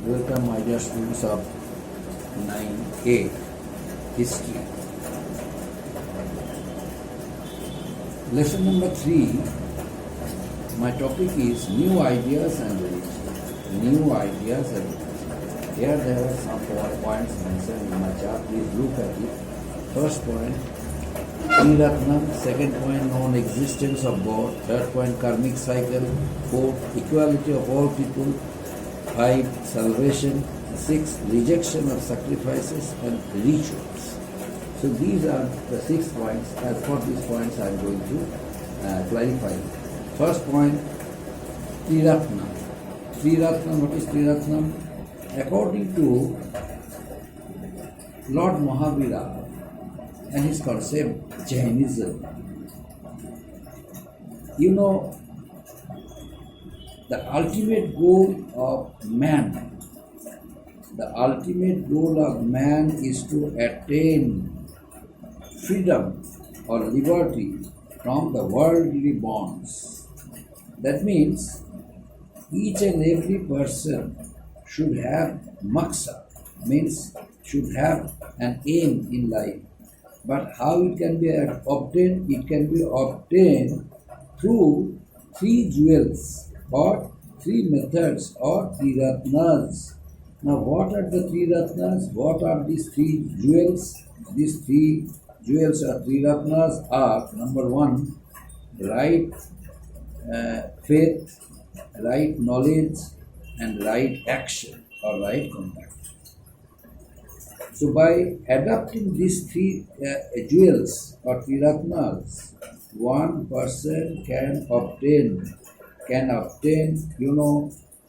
Welcome, my dear students of 9A History. Lesson number 3. My topic is New Ideas and Religion. New Ideas and Religion. Here there are some points mentioned in my chart. Please look at it. First point, Triratna. Second point, non-existence of God. Third point, karmic cycle. Fourth, equality of all people. 5, salvation. 6, rejection of sacrifices and rituals. So these are the 6 points. As for these points, I am going to clarify. First point, Triratna. Triratna, what is Triratna? According to Lord Mahavira and his concept Jainism, you know, the ultimate goal of man, is to attain freedom or liberty from the worldly bonds. That means each and every person should have moksha, means should have an aim in life. But how it can be obtained? It can be obtained through 3 jewels or 3 methods or triratnas. Now what are the triratnas? What are these 3 jewels? These 3 jewels or triratnas are: number 1, right faith, right knowledge, and right action or right conduct. So by adopting these 3 jewels or triratnas, one person can obtain,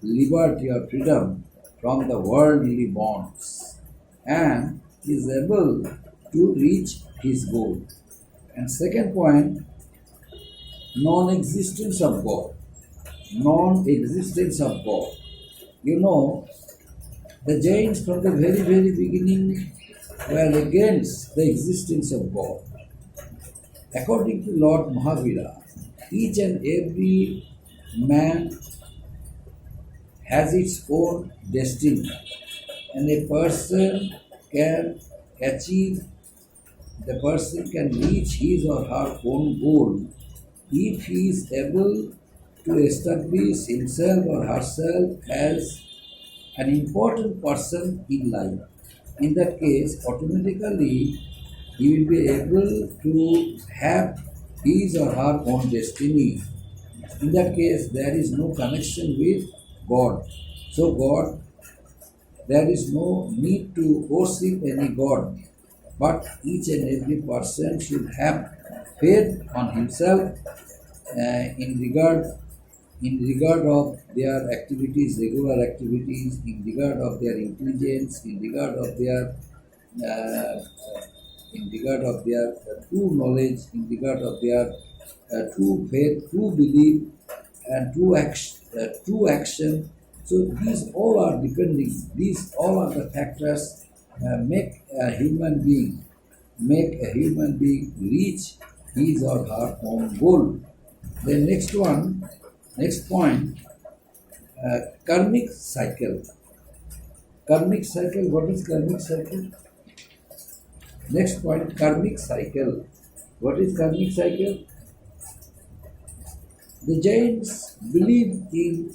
liberty or freedom from the worldly bonds and is able to reach his goal. And second point, non-existence of God. Non-existence of God. You know, the Jains from the very, very beginning were against the existence of God. According to Lord Mahavira, each and every man has its own destiny, and a person can reach his or her own goal if he is able to establish himself or herself as an important person in life. In that case, automatically he will be able to have his or her own destiny. In that case, there is no connection with God. So God, there is no need to worship any God, but each and every person should have faith on himself in regard of their activities, regular activities, in regard of their intelligence, in regard of their true knowledge, in regard of their true faith, true belief, and true action. So these all are depending. These all are the factors make a human being reach his or her own goal. Then next point, karmic cycle. Karmic cycle. What is karmic cycle? Next point, karmic cycle. What is karmic cycle? The Jains believe in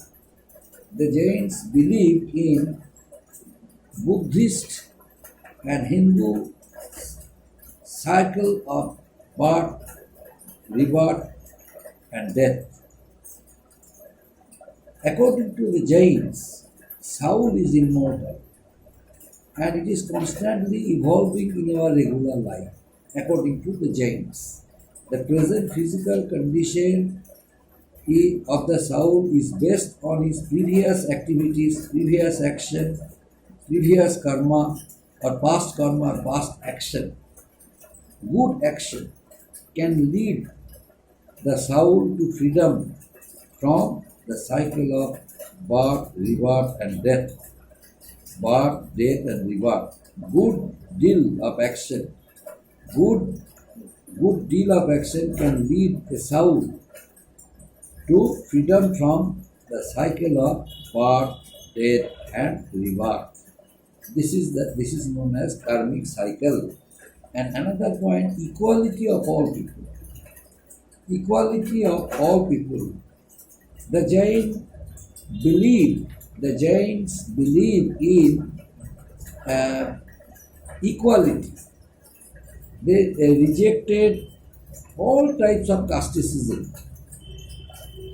Buddhist and Hindu cycle of birth, rebirth, and death. According to the Jains, soul is immortal and it is constantly evolving in our regular life. According to the Jains, the present physical condition of the soul is based on his previous activities, previous action, previous karma or past action. Good action can lead the soul to freedom from the cycle of birth, rebirth, and death. Birth, death, and rebirth. Good deal of action can lead the soul to freedom from the cycle of birth, death, and rebirth. This is known as karmic cycle. And another point, equality of all people. Equality of all people. The Jains believe in equality. They rejected all types of casteism.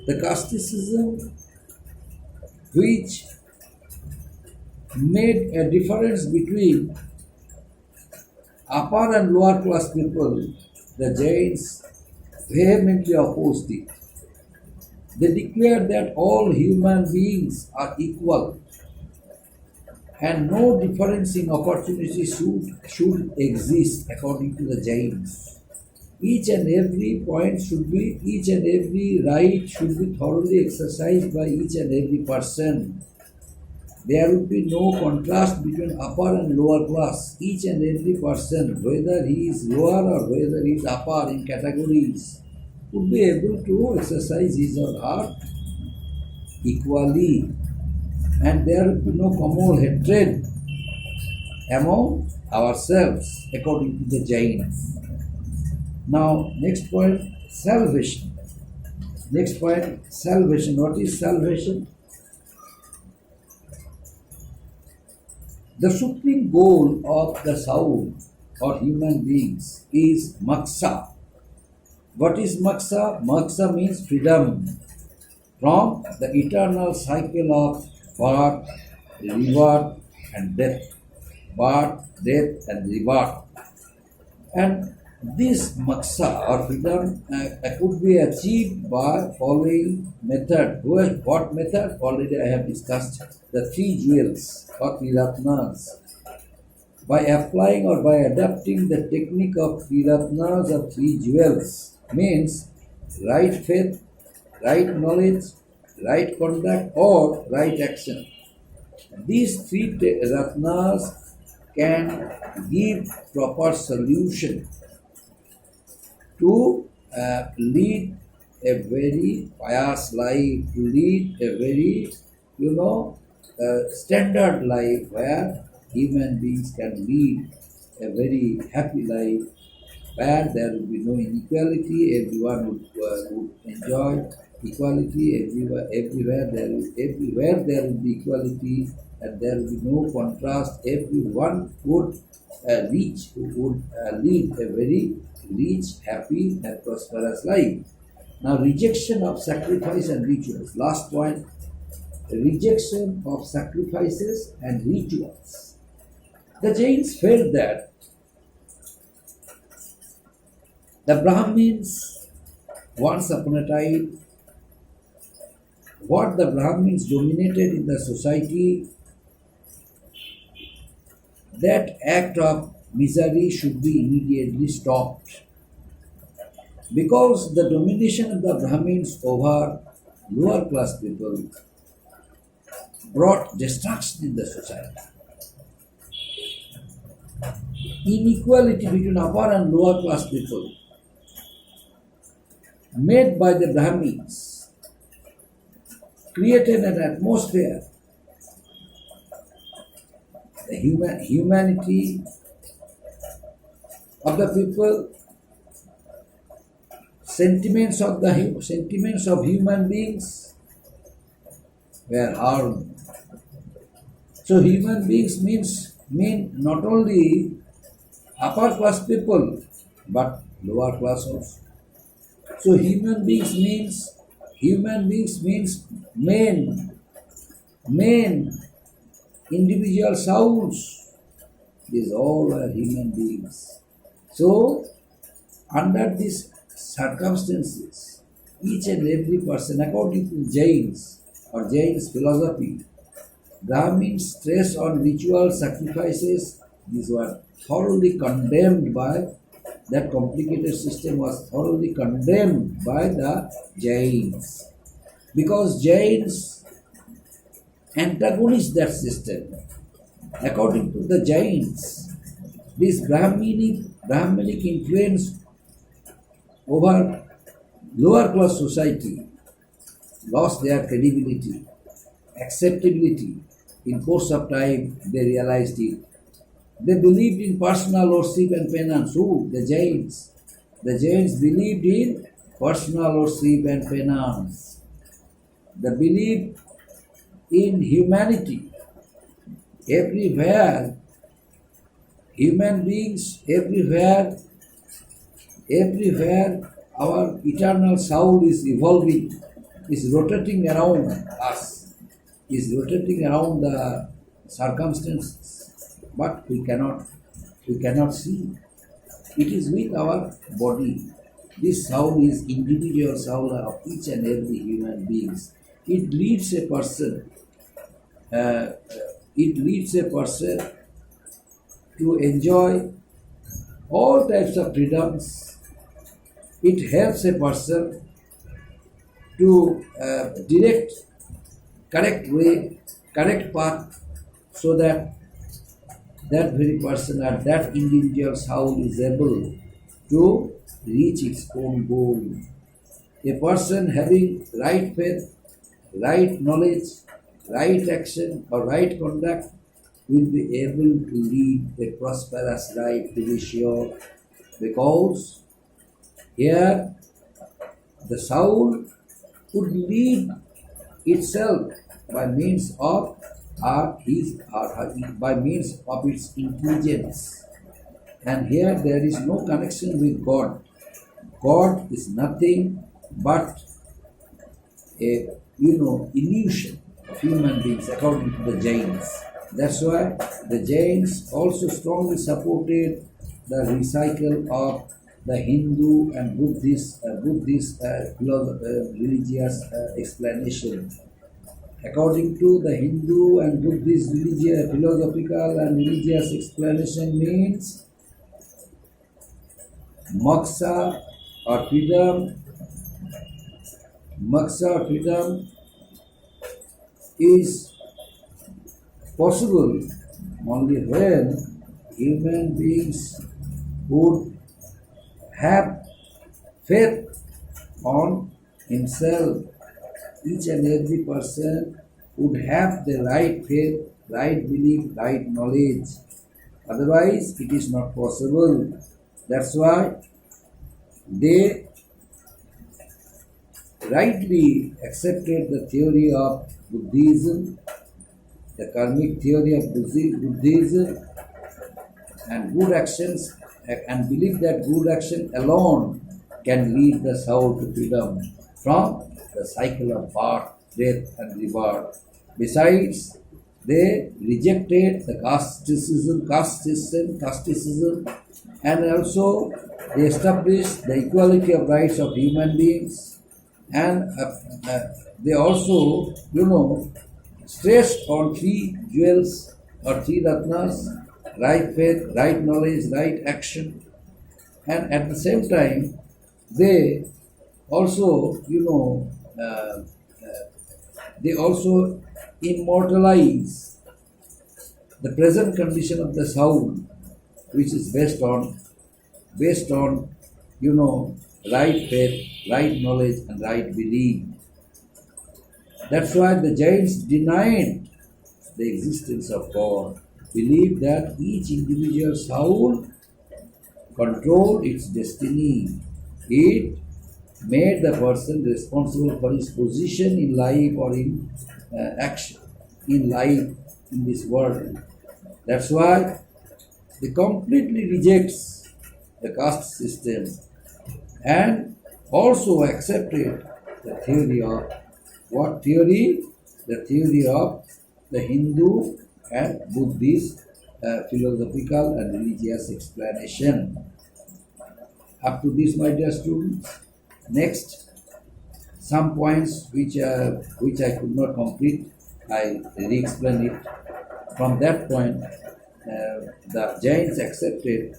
The casteism which made a difference between upper and lower class people, the Jains vehemently opposed it. They declared that all human beings are equal and no difference in opportunity should exist according to the Jains. Each and every right should be thoroughly exercised by each and every person. There will be no contrast between upper and lower class. Each and every person, whether he is lower or whether he is upper in categories, would be able to exercise his or her equally. And there will be no common hatred among ourselves, according to the Jains. Now, next point, salvation. Next point, salvation. What is salvation? The supreme goal of the soul or human beings is moksha. What is moksha? Moksha means freedom from the eternal cycle of birth, rebirth, and death. Birth, death, and rebirth. And this moksha or freedom could be achieved by following method. What method? Already I have discussed the three jewels or triratnas. By applying or by adapting the technique of triratnas or three jewels means right faith, right knowledge, right conduct, or right action. These three ratnas can give proper solution to lead a very pious life, to lead a very, standard life where human beings can lead a very happy life, where there will be no inequality, everyone would enjoy equality, everywhere there will be equality, and there will be no contrast. Everyone would lead a very rich, happy, and prosperous life. Now, rejection of sacrifice and rituals. Last point, rejection of sacrifices and rituals. The Jains felt that the Brahmins, once upon a time, what the Brahmins dominated in the society, that act of misery should be immediately stopped. Because the domination of the Brahmins over lower class people brought destruction in the society. Inequality between upper and lower class people made by the Brahmins created an atmosphere. The humanity of the people, sentiments of human beings were harmed. So human beings mean not only upper class people but lower class also. So human beings means men, individual souls. These all are human beings. So under these circumstances, each and every person, according to Jains or Jain's philosophy, Brahmins stress on ritual sacrifices. These were thoroughly condemned by that complicated system was thoroughly condemned by the Jains, because Jains antagonize that system. According to the Jains, this Brahminic influence over lower class society lost their credibility, acceptability, In course of time, they realized it. They believed in personal worship and penance. Who? The Jains. The Jains believed in personal worship and penance. They believed in humanity. Everywhere, human beings, everywhere our eternal soul is evolving, is rotating around us, is rotating around the circumstances, but we cannot see. It is with our body. This soul is individual soul of each and every human beings. It leads a person. Uh, it leads a person to enjoy all types of freedoms. It helps a person to direct correct way, correct path, so that that very person or that individual soul is able to reach its own goal. A person having right faith, right knowledge, right action, or right conduct will be able to lead a prosperous life, to be sure, because here the soul would lead itself by means of by means of its intelligence. And here there is no connection with God. God is nothing but a illusion of human beings according to the Jains. That's why the Jains also strongly supported the recycle of the Hindu and Buddhist religious explanation. According to the Hindu and Buddhist religious, philosophical and religious explanation means moksha or freedom. Moksha or freedom is possible only when human beings would have faith on himself. Each and every person would have the right faith, right belief, right knowledge. Otherwise, it is not possible. That's why they rightly accepted the theory of Buddhism, the karmic theory of Buddhism, and good actions, and believe that good action alone can lead the soul to freedom from the cycle of birth, death, and rebirth. Besides, they rejected the casteism, and also they established the equality of rights of human beings, and they also, stressed on three jewels or three ratnas: right faith, right knowledge, right action. And at the same time, they also, they also immortalize the present condition of the soul, which is based on right faith, right knowledge, and right belief. That's why the Jains denied the existence of God, believed that each individual soul controlled its destiny. It made the person responsible for his position in life or in action in life in this world. That's why they completely rejects the caste system and also accepted the theory of what theory? The theory of the Hindu and Buddhist philosophical and religious explanation. Up to this, my dear students. Next, some points which I could not complete, I re-explain it. From that point, the Jains accepted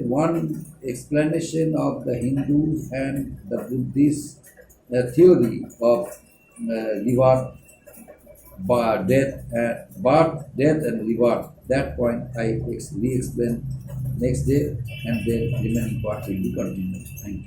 one explanation of the Hindus and the Buddhist theory of rebirth, birth, death, and rebirth. That point I re-explain next day, and then remaining part will be continued. Thank you.